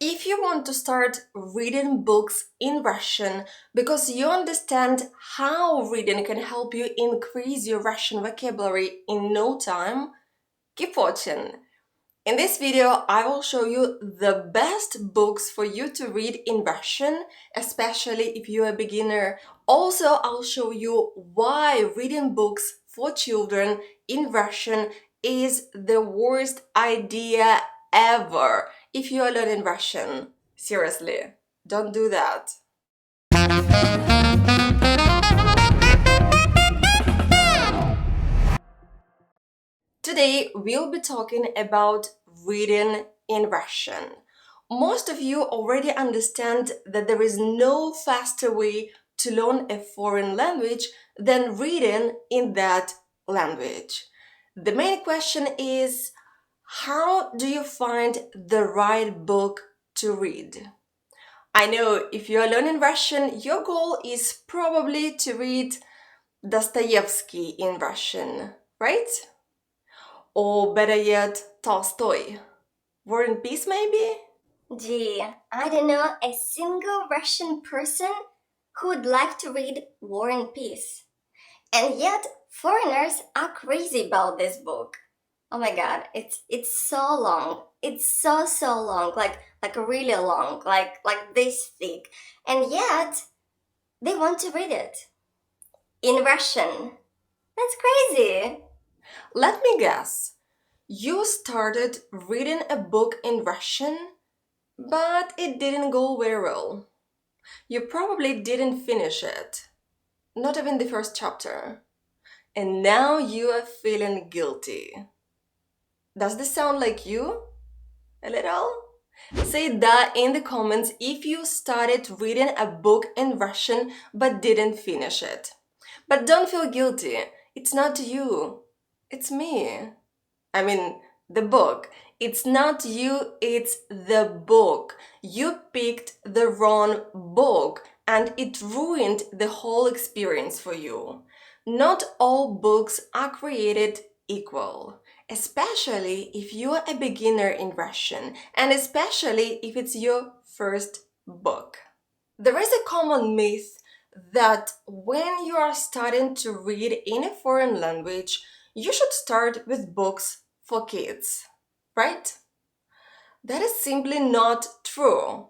If you want to start reading books in Russian because you understand how reading can help you increase your Russian vocabulary in no time, keep watching. In this video, I will show you the best books for you to read in Russian, especially if you're a beginner. Also, I'll show you why reading books for children in Russian is the worst idea ever if you are learning Russian. Seriously, don't do that. Today, we'll be talking about reading in Russian. Most of you already understand that there is no faster way to learn a foreign language than reading in that language. The main question is, how do you find the right book to read? I know if you are learning Russian, your goal is probably to read Dostoevsky in Russian, right? Or better yet, Tolstoy. War and Peace, maybe? Gee, I don't know a single Russian person who would like to read War and Peace. And yet, foreigners are crazy about this book. Oh my god, it's so long. It's so long, like really long, like this thick. And yet, they want to read it in Russian. That's crazy. Let me guess. You started reading a book in Russian, but it didn't go very well. You probably didn't finish it. Not even the first chapter. And now you are feeling guilty. Does this sound like you? A little? Say that in the comments if you started reading a book in Russian but didn't finish it. But don't feel guilty. It's not you. It's me. I mean, the book. It's not you, it's the book. You picked the wrong book and it ruined the whole experience for you. Not all books are created equal, especially if you are a beginner in Russian and especially if it's your first book. There is a common myth that when you are starting to read in a foreign language, you should start with books for kids, right? That is simply not true.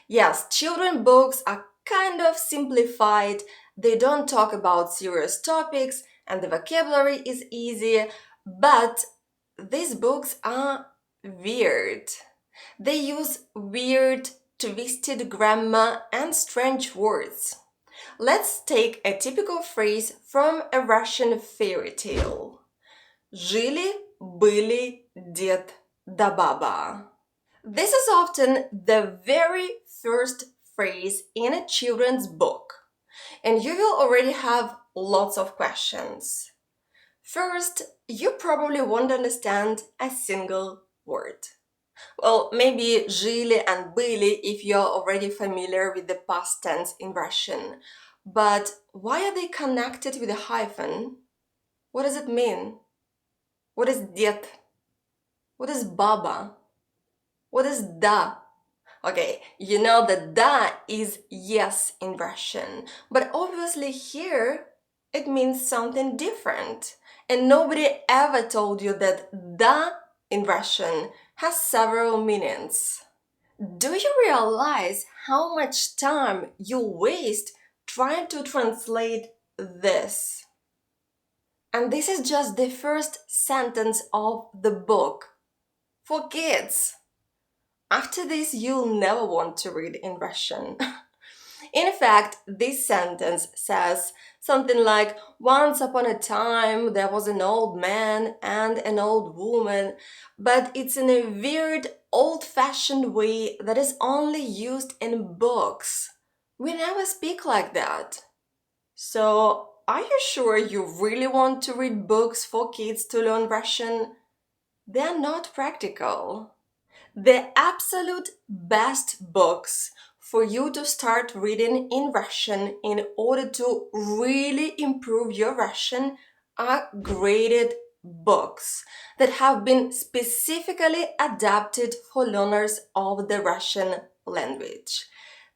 Yes, children books are kind of simplified, they don't talk about serious topics, and the vocabulary is easy, but these books are weird. They use weird, twisted grammar and strange words. Let's take a typical phrase from a Russian fairy tale. Жили-были дед да баба. This is often the very first phrase in a children's book, and you will already have lots of questions. First, you probably won't understand a single word. Well, maybe жили and были if you're already familiar with the past tense in Russian. But why are they connected with a hyphen? What does it mean? What is дед? What is baba? What is da? Okay, you know that da is yes in Russian, but obviously here it means something different. And nobody ever told you that da in Russian has several meanings. Do you realize how much time you waste trying to translate this? And this is just the first sentence of the book for kids. After this, you'll never want to read in Russian. In fact, this sentence says something like, once upon a time there was an old man and an old woman, but it's in a weird, old-fashioned way that is only used in books. We never speak like that. So, are you sure you really want to read books for kids to learn Russian? They're not practical. The absolute best books for you to start reading in Russian in order to really improve your Russian are graded books that have been specifically adapted for learners of the Russian language.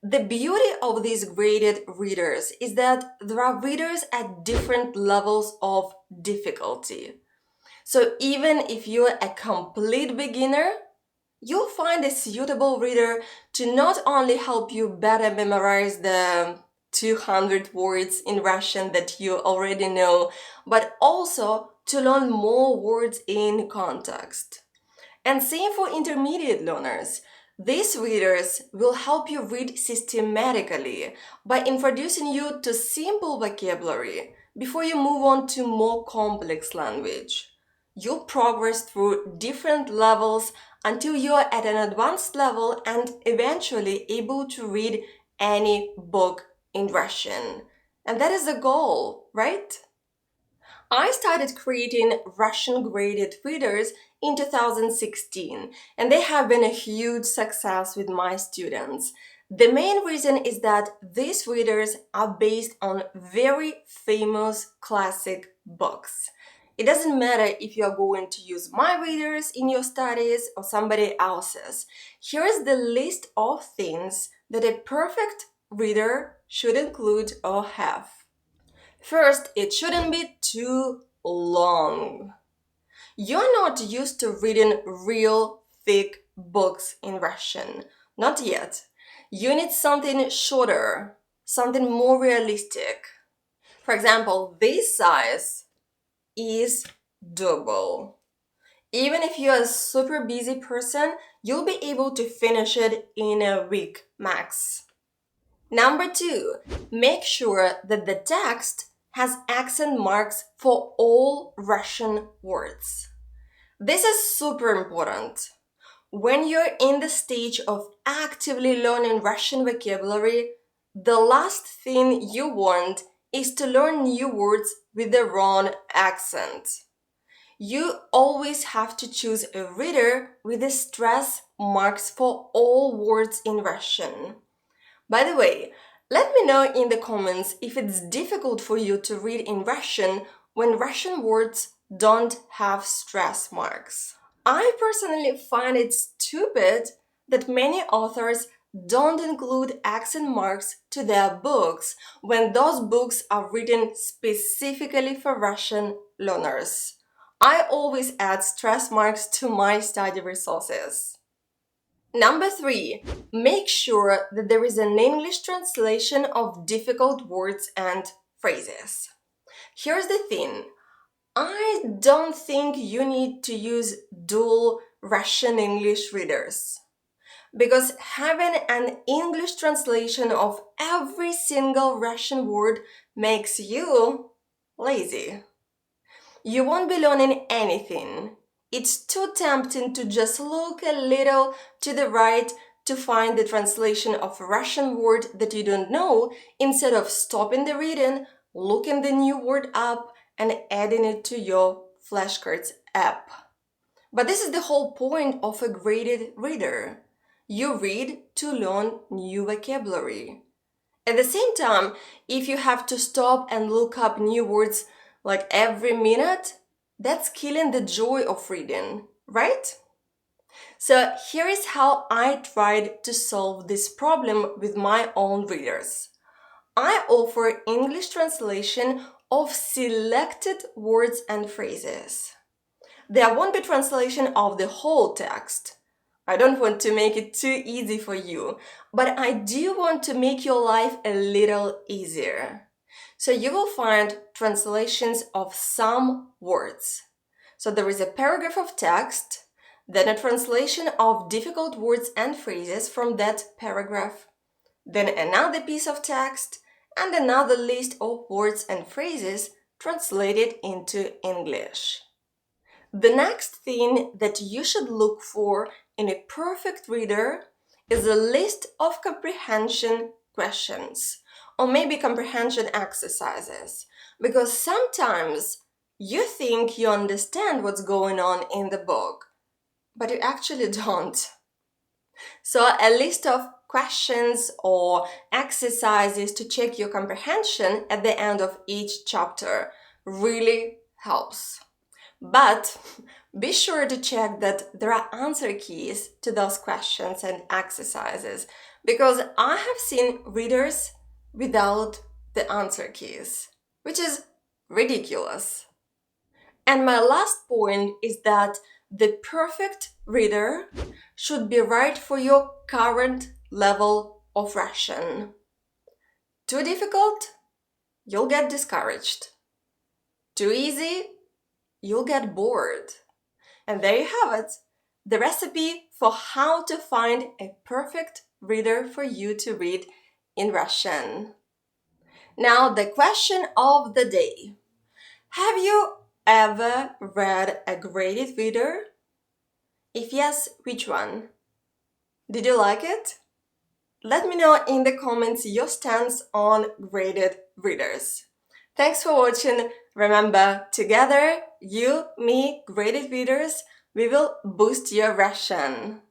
The beauty of these graded readers is that there are readers at different levels of difficulty. So even if you're a complete beginner, you'll find a suitable reader to not only help you better memorize the 200 words in Russian that you already know, but also to learn more words in context. And same for intermediate learners. These readers will help you read systematically by introducing you to simple vocabulary before you move on to more complex language. You'll progress through different levels until you're at an advanced level and eventually able to read any book in Russian. And that is the goal, right? I started creating Russian graded readers in 2016, and they have been a huge success with my students. The main reason is that these readers are based on very famous classic books. It doesn't matter if you are going to use my readers in your studies or somebody else's. Here is the list of things that a perfect reader should include or have. First, it shouldn't be too long. You're not used to reading real thick books in Russian. Not yet. You need something shorter, something more realistic. For example, this size is doable. Even if you're a super busy person, you'll be able to finish it in a week max. Number 2, make sure that the text has accent marks for all Russian words. This is super important. When you're in the stage of actively learning Russian vocabulary, the last thing you want is to learn new words with the wrong accent. You always have to choose a reader with the stress marks for all words in Russian. By the way, let me know in the comments if it's difficult for you to read in Russian when Russian words don't have stress marks. I personally find it stupid that many authors don't include accent marks to their books when those books are written specifically for Russian learners. I always add stress marks to my study resources. Number 3, make sure that there is an English translation of difficult words and phrases. Here's the thing. I don't think you need to use dual Russian-English readers, because having an English translation of every single Russian word makes you lazy. You won't be learning anything. It's too tempting to just look a little to the right to find the translation of a Russian word that you don't know, instead of stopping the reading, looking the new word up, and adding it to your flashcards app. But this is the whole point of a graded reader. You read to learn new vocabulary. At the same time, if you have to stop and look up new words like every minute, that's killing the joy of reading, right? So here is how I tried to solve this problem with my own readers. I offer English translation of selected words and phrases. There won't be translation of the whole text. I don't want to make it too easy for you, but I do want to make your life a little easier. So you will find translations of some words. So there is a paragraph of text, then a translation of difficult words and phrases from that paragraph, then another piece of text, and another list of words and phrases translated into English. The next thing that you should look for in a perfect reader is a list of comprehension questions, or maybe comprehension exercises, because sometimes you think you understand what's going on in the book, but you actually don't. So a list of questions or exercises to check your comprehension at the end of each chapter really helps. But be sure to check that there are answer keys to those questions and exercises, because I have seen readers without the answer keys, which is ridiculous. And my last point is that the perfect reader should be right for your current level of Russian. Too difficult? You'll get discouraged. Too easy? You'll get bored. And there you have it, the recipe for how to find a perfect reader for you to read in Russian. Now, the question of the day. Have you ever read a graded reader? If yes, which one? Did you like it? Let me know in the comments your stance on graded readers. Thanks for watching. Remember, together, you, me, graded readers, we will boost your Russian.